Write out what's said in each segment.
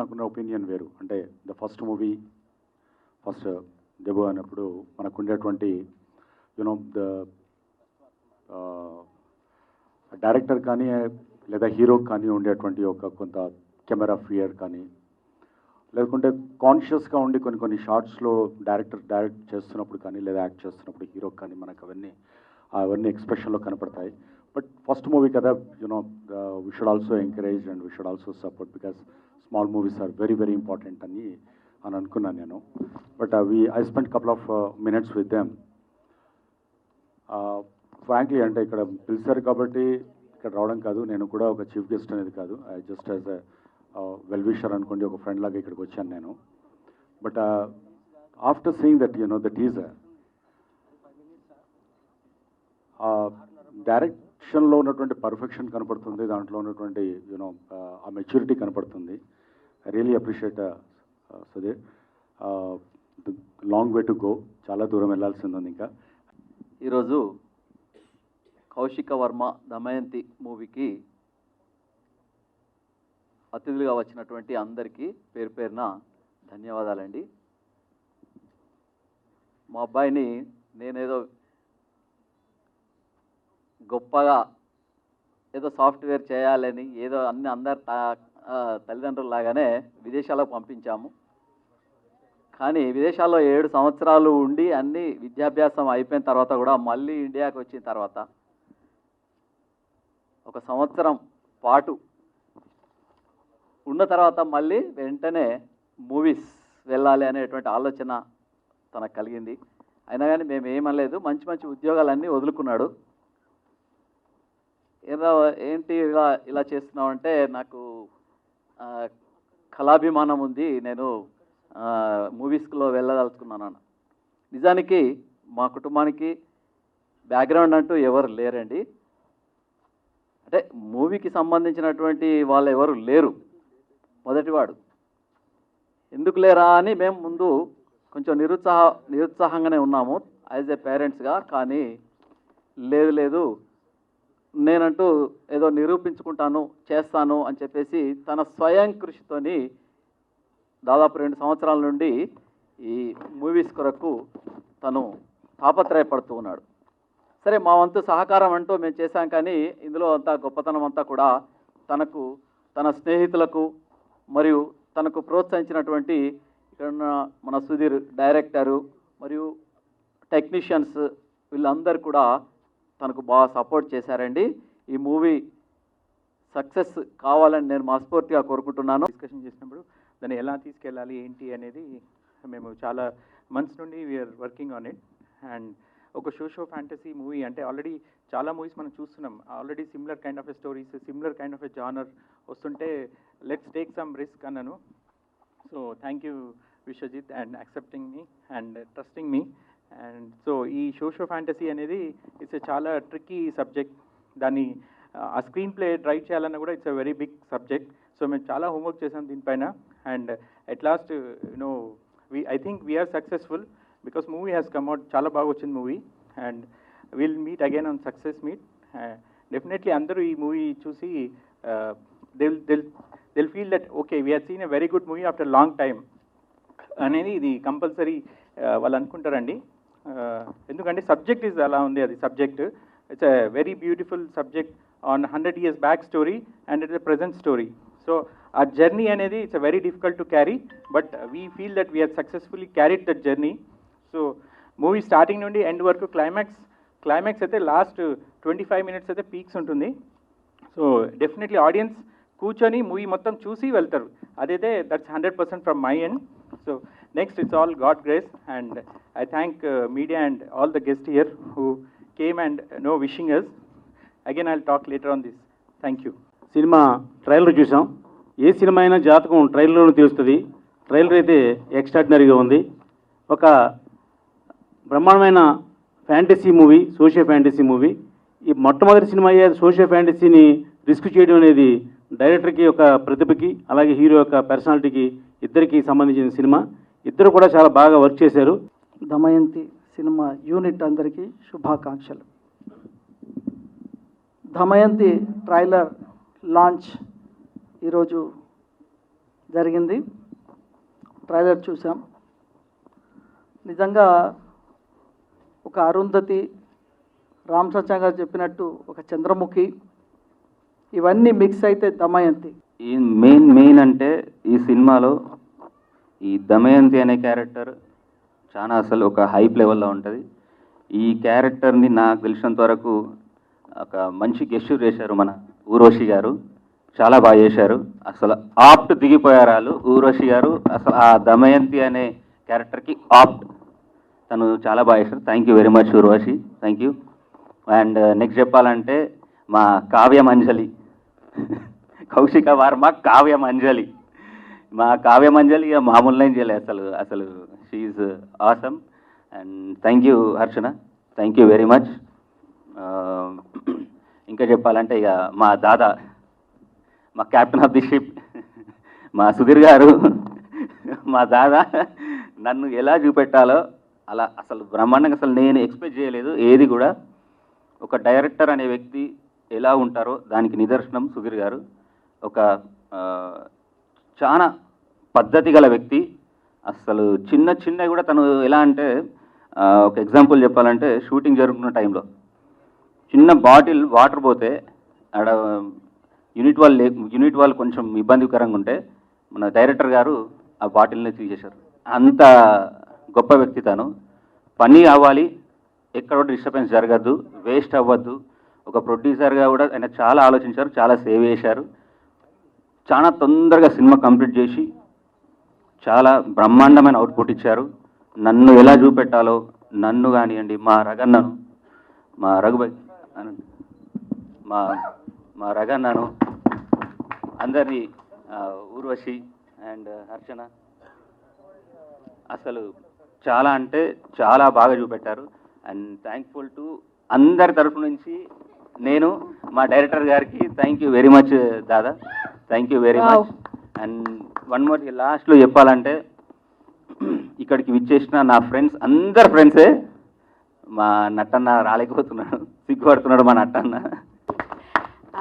నాకున్న ఒపీనియన్ వేరు. అంటే the first movie first debut అయినప్పుడు మనకు ఉండేటువంటి యూనో ద డైరెక్టర్ కానీ లేదా హీరో కానీ ఉండేటువంటి ఒక కొంత కెమెరా ఫియర్ కానీ, లేకుంటే కాన్షియస్గా ఉండి కొన్ని షార్ట్స్లో డైరెక్ట్ చేస్తున్నప్పుడు కానీ లేదా యాక్ట్ చేస్తున్నప్పుడు హీరో కానీ మనకు అవన్నీ ఎక్స్ప్రెషన్లో కనపడతాయి. బట్ ఫస్ట్ మూవీ కదా, you know we should also encourage and we should also support because small movies are very very important అని అనుకున్నాను నేను. But I spend couple of minutes with them. Frankly అంటే ఇక్కడ పిలిచారు కాబట్టి ఇక్కడ రావడం కాదు, నేను కూడా ఒక చీఫ్ గెస్ట్ అనేది కాదు, I just as a well wisher అనుకోండి, ఒక ఫ్రెండ్ లాగా ఇక్కడికి వచ్చాను నేను. But after seeing that you know the teaser, డైరెక్షన్లో ఉన్నటువంటి పర్ఫెక్షన్ కనపడుతుంది, దాంట్లో ఉన్నటువంటి యూనో ఆ మెచ్యూరిటీ కనపడుతుంది. I really appreciate Sudheer. Long way to go, చాలా దూరం వెళ్ళాల్సింది ఉంది ఇంకా. ఈరోజు కౌశిక వర్మ దమయంతి మూవీకి అతిథులుగా వచ్చినటువంటి అందరికీ పేరు పేరున ధన్యవాదాలండి. మా అబ్బాయిని నేనేదో గొప్పగా ఏదో సాఫ్ట్వేర్ చేయాలని ఏదో అందరి తల్లిదండ్రులలాగానే విదేశాలకు పంపించాము. కానీ విదేశాల్లో 7 సంవత్సరాలు ఉండి అన్ని విద్యాభ్యాసం అయిపోయిన తర్వాత కూడా మళ్ళీ ఇండియాకి వచ్చిన తర్వాత 1 సంవత్సరం పాటు ఉన్న తర్వాత మళ్ళీ వెంటనే మూవీస్ వెళ్ళాలి అనేటువంటి ఆలోచన తనకు కలిగింది. అయినా కానీ మేము ఏమనలేదు, మంచి మంచి ఉద్యోగాలన్నీ వదులుకున్నాడు. ఏంటి ఇలా చేస్తున్నామంటే, నాకు కళాభిమానం ఉంది, నేను మూవీస్లో వెళ్ళదలుచుకున్నాను. నిజానికి మా కుటుంబానికి బ్యాక్గ్రౌండ్ అంటూ ఎవరు లేరండి, అంటే మూవీకి సంబంధించినటువంటి వాళ్ళు ఎవరు లేరు. మొదటివాడు ఎందుకు లేరా అని మేము ముందు కొంచెం నిరుత్సాహంగానే ఉన్నాము యాజ్ ఏ పేరెంట్స్గా. కానీ లేదు నేనంటూ ఏదో నిరూపించుకుంటాను, చేస్తాను అని చెప్పేసి తన స్వయం కృషితోని దాదాపు 2 సంవత్సరాల నుండి ఈ మూవీస్ కొరకు తను తాపత్రయపడుతూ ఉన్నాడు. సరే, మా వంతు సహకారం అంటూ మేము చేశాం. కానీ ఇందులో అంతా గొప్పతనం అంతా కూడా తనకు, తన స్నేహితులకు మరియు తనకు ప్రోత్సహించినటువంటి ఇక్కడ మన సుధీర్ డైరెక్టరు మరియు టెక్నీషియన్స్ వీళ్ళందరూ కూడా తనకు బాగా సపోర్ట్ చేశారండి. ఈ మూవీ సక్సెస్ కావాలని నేను మనస్ఫూర్తిగా కోరుకుంటున్నాను. డిస్కషన్ చేసినప్పుడు దాన్ని ఎలా తీసుకెళ్ళాలి ఏంటి అనేది మేము చాలా మంత్స్ నుండి we're working on it. And ఒక షో ఫ్యాంటసీ మూవీ అంటే ఆల్రెడీ చాలా మూవీస్ మనం చూస్తున్నాం, already similar kind of a stories, similar kind of a genre వస్తుంటే లెట్స్ టేక్ సమ్ రిస్క్ అన్నాను. So thank you Vishwajit and accepting me and trusting me. And so ఈ show fantasy అనేది it's చాలా tricky subject. దాన్ని ఆ screen play write చేయాలన్నా కూడా it's a very big subject. So మేము చాలా హోంవర్క్ చేసాం దీనిపైన. And at last you know I think we're successful because movie has come out. చాలా బాగా వచ్చింది movie. And will meet again on success meet. Definitely అందరూ ఈ మూవీ చూసి they'll feel that okay, we have seen a very good movie after long time అనేది ఇది compulsory వాళ్ళు అనుకుంటారండి. ఎందుకంటే సబ్జెక్ట్ ఇస్ అలా ఉంది. అది subject it's a very beautiful subject on 100 years back story and it's a present story. So ఆ journey అనేది it's a very difficult to carry, but we feel that we're successfully carried that journey. So movie starting నుండి end వరకు climax అయితే last 25 minutes అయితే peaks ఉంటుంది. So definitely audience కూర్చొని movie మొత్తం చూసి వెళ్తారు. అదైతే that's 100% from my end. So next it's all God grace and I thank media and all the guest here who came and no wishing us. Again I'll talk later on this. Thank you. Cinema trailer చూసాం. ఏ cinema అయినా జాతకం ట్రైలర్లోనే తెలుస్తుంది. Trailer అయితే ఎక్స్ట్రాడినరీగా ఉంది. ఒక బ్రహ్మాండమైన fantasy movie, socio fantasy movie. ఈ మొట్టమొదటి సినిమా అయ్యే సోషియో ఫ్యాంటసీని రిస్క్ చేయడం అనేది డైరెక్టర్కి ఒక ప్రతిభకి అలాగే హీరో యొక్క పర్సనాలిటీకి ఇద్దరికి సంబంధించిన సినిమా. ఇద్దరు కూడా చాలా బాగా వర్క్ చేశారు. దమయంతి సినిమా యూనిట్ అందరికీ శుభాకాంక్షలు. దమయంతి ట్రైలర్ లాంచ్ ఈరోజు జరిగింది. ట్రైలర్ చూసాం. నిజంగా ఒక అరుంధతి, రామ్ సత్యం గారు చెప్పినట్టు ఒక చంద్రముఖి, ఇవన్నీ మిక్స్ అయితే దమయంతి. ఈ మెయిన్ అంటే ఈ సినిమాలో ఈ దమయంతి అనే క్యారెక్టర్ చాలా అసలు ఒక హైప్ లెవెల్లో ఉంటుంది. ఈ క్యారెక్టర్ని నాకు తెలిసినంత వరకు ఒక మంచి గెస్చర్ చేశారు మన ఊర్వశి గారు. చాలా బాగా చేశారు. అసలు ఆప్ట్ దిగిపోయారు వాళ్ళు. ఊర్వశి గారు అసలు ఆ దమయంతి అనే క్యారెక్టర్కి ఆప్ట్. తను చాలా బాగా చేశారు. Thank you very much Urvashi, thank you. And next చెప్పాలంటే మా కావ్యమంజలి, కౌశిక వర్మ కావ్యమంజలి. మా కావ్యమంజలి ఇక మామూలు ఏం చేయలేదు అసలు she awesome. And thank you Harshana, thank you very much. ఇంకా చెప్పాలంటే ఇక మా దాదా, మా క్యాప్టెన్ ఆఫ్ ది షిప్, మా సుధీర్ గారు, మా దాదా నన్ను ఎలా చూపెట్టాలో అలా అసలు బ్రహ్మాండంగా, అసలు నేను ఎక్స్పెక్ట్ చేయలేదు ఏది కూడా. ఒక డైరెక్టర్ అనే వ్యక్తి ఎలా ఉంటారో దానికి నిదర్శనం సుధీర్ గారు. ఒక చాలా పద్ధతి గల వ్యక్తి. అసలు చిన్న కూడా తను ఎలా అంటే, ఒక ఎగ్జాంపుల్ చెప్పాలంటే షూటింగ్ జరుగుతున్న టైంలో చిన్న బాటిల్ వాటర్ పోతే ఆడ యూనిట్ వాళ్ళు కొంచెం ఇబ్బందికరంగా ఉంటే మన డైరెక్టర్ గారు ఆ బాటిల్ని తీసేశారు. అంత గొప్ప వ్యక్తి తను. పని అవ్వాలి, ఎక్కడ డిస్టర్బెన్స్ జరగద్దు, వేస్ట్ అవ్వద్దు. ఒక ప్రొడ్యూసర్గా కూడా ఆయన చాలా ఆలోచించారు, చాలా సేవ్ చేశారు. చాలా తొందరగా సినిమా కంప్లీట్ చేసి చాలా బ్రహ్మాండమైన అవుట్పుట్ ఇచ్చారు. నన్ను ఎలా చూపెట్టాలో, నన్ను కానివ్వండి, మా రగన్నను, మా రఘుబాయ్, మా రగన్నను, అందరినీ, ఊర్వశి అండ్ హర్షణ అసలు చాలా అంటే చాలా బాగా చూపెట్టారు. అండ్ థ్యాంక్ఫుల్ టు అందరి తరఫు నుంచి నేను మా డైరెక్టర్ గారికి thank you very much Dada, thank you very much. And one more లాస్ట్లో చెప్పాలంటే ఇక్కడికి విచ్చేసిన నా ఫ్రెండ్స్, అందరు ఫ్రెండ్సే. మా నట్టన్న రాలేకపోతున్నాడు, సిగ్గుపడుతున్నాడు మా నట్టన్న.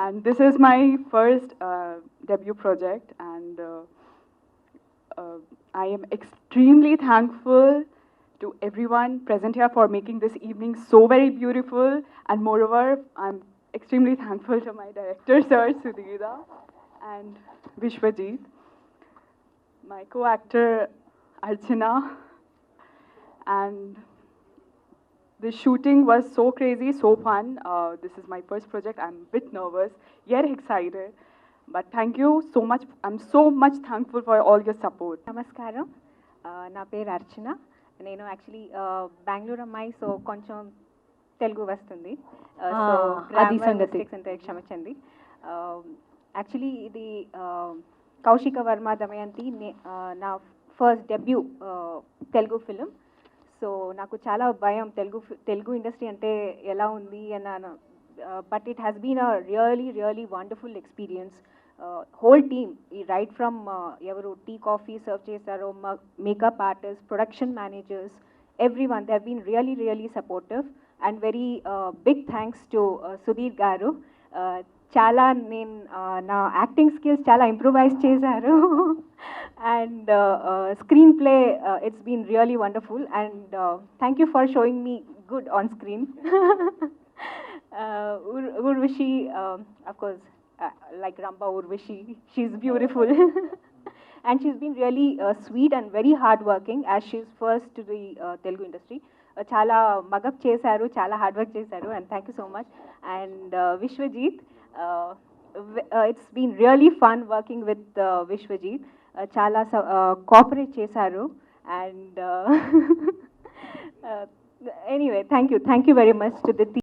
And this is my first debut project, and I am extremely thankful to everyone present here for making this evening so very beautiful. And moreover, I'm extremely thankful to my director, Sir Sudhira, and Vishwajit, my co-actor Archana, and the shooting was so crazy, so fun. This is my first project. I'm a bit nervous, yet excited. But thank you so much. I'm so much thankful for all your support. నమస్కారం, నా పేరు అర్చన. నేను actually Bengaluru అమ్మాయి, so కొంచెం తెలుగు వస్తుంది. So అది సంగతి అంటే క్షమించండి. యాక్చువల్లీ ఇది కౌశిక వర్మ దమయంతి నా first debut Telugu film. So నాకు చాలా భయం తెలుగు ఇండస్ట్రీ అంటే ఎలా ఉంది అన్నాను. But it has been a really wonderful experience. Whole team, ఈ రైట్ ఫ్రమ్ ఎవరు టీ కాఫీ సర్వ్ చేశారో, makeup artist, production managers, everyone, they have been really supportive. And very big thanks to Sudheer garu. చాలా నా acting skills చాలా improvise చేశారు. And screen play, it's been really wonderful. And thank you for showing me good on screen. Urvashi, of course, like Ramba Urvashi, she's beautiful. And she's been really sweet and very hardworking as she's first to the Telugu industry. Chala magap chesaru, chala hard work chesaru, and thank you so much. And Vishwajit, it's been really fun working with Vishwajit. Chala cooperate chesaru, and anyway, thank you very much to the team.